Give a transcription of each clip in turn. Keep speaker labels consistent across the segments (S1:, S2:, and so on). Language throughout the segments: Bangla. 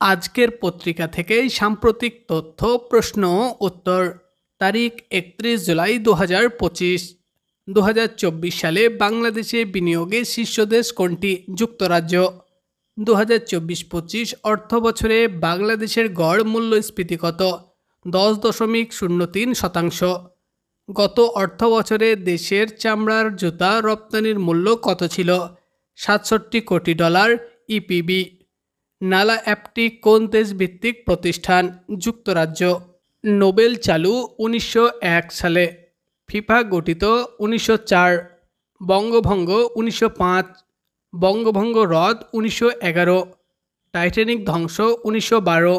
S1: আজকের পত্রিকা থেকে সাম্প্রতিক তথ্য প্রশ্ন উত্তর তারিখ 31 জুলাই 2025। 2024 সালে বাংলাদেশে বিনিয়োগে শীর্ষ দেশ কোনটি? যুক্তরাজ্য। 2024-25 অর্থ বছরে বাংলাদেশের গড় মূল্যস্ফীতি কত? 10.03%। গত অর্থ বছরে দেশের চামড়ার জুতা রপ্তানির মূল্য কত ছিল? $67 কোটি। ইপিবি। নালা অ্যাপটি কোন দেশভিত্তিক প্রতিষ্ঠান? যুক্তরাজ্য। নোবেল চালু 1901 সালে। ফিফা গঠিত 1904। বঙ্গভঙ্গ 1905। বঙ্গভঙ্গ রদ 1911। টাইটানিক ধ্বংস 1912।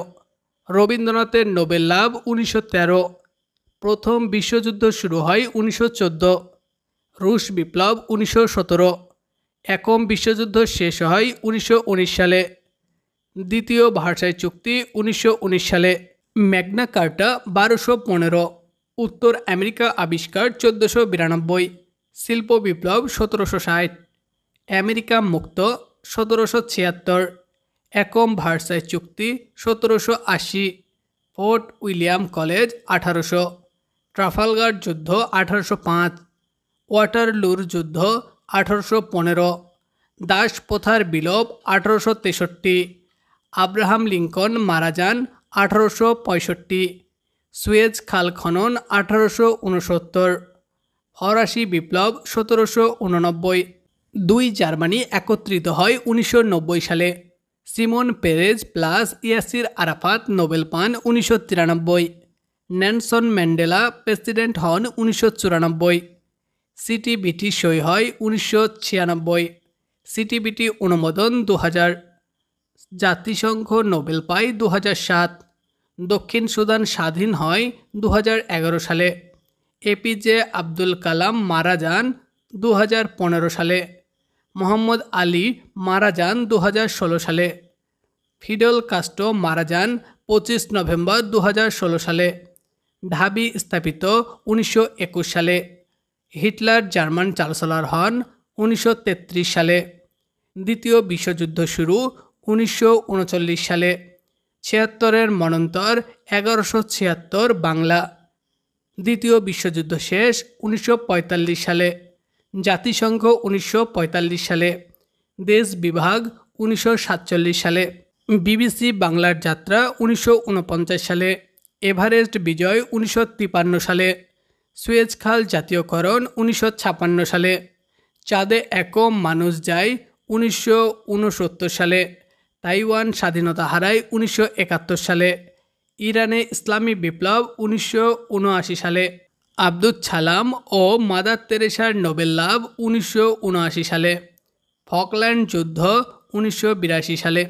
S1: রবীন্দ্রনাথের নোবেল লাভ 1913। প্রথম বিশ্বযুদ্ধ শুরু হয় 1914। রুশ বিপ্লব 1917। একম বিশ্বযুদ্ধ শেষ হয় 1919 সালে। দ্বিতীয় ভার্সাই চুক্তি 1919 সালে। ম্যাগনা কার্টা 1215। উত্তর আমেরিকা আবিষ্কার 1492। শিল্প বিপ্লব 1760। আমেরিকা মুক্ত 1776। একম ভার্সাই চুক্তি 1780। Fort William college 1800। ট্রাফালগার যুদ্ধ 1805। ওয়াটারলুর যুদ্ধ 1815। দাসপ্রথার বিলোপ 1863। আব্রাহাম লিঙ্কন মারা যান 1865। সুয়েজ খাল খনন 1869। ফরাসি বিপ্লব 1789। দুই জার্মানি একত্রিত হয় 1990 সালে। Simon Perez plus Yasir Arafat Nobel পান 1993। নেলসন ম্যান্ডেলা প্রেসিডেন্ট হন 1994। সিটিবিটি সই হয় 1996। সিটিবিটি অনুমোদন 2000। জাতিসংঘ নোবেল পায় 2007। দক্ষিণ সুদান স্বাধীন হয় 2011 সালে। এপিজে আব্দুল কালাম মারা যান 2015 সালে। মোহাম্মদ আলী মারা যান 2016 সালে। ফিডেল কাস্ট্রো মারা যান 25 নভেম্বর 2016 সালে। ঢাবি স্থাপিত 1921 সালে। হিটলার জার্মান চ্যান্সেলর হন 1933 সালে। দ্বিতীয় বিশ্বযুদ্ধ শুরু 1939 সালে। 76-এর মন্বন্তর 1176 বাংলা। দ্বিতীয় বিশ্বযুদ্ধ শেষ 1945 সালে। জাতিসংঘ 1945 সালে। দেশ বিভাগ 1947 সালে। বিবিসি বাংলার যাত্রা 1949 সালে। এভারেস্ট বিজয় 1953 সালে। সুয়েজ খাল জাতীয়করণ 1956 সালে। চাঁদে একম মানুষ যায় 1969 সালে। তাইওয়ান স্বাধীনতা হারায় 1971 সালে। ইরানে ইসলামী বিপ্লব 1979 সালে। আব্দুল ছালাম ও মাদার তেরেসার নোবেল লাভ 1979 সালে। ফকল্যান্ড যুদ্ধ 1982 সালে।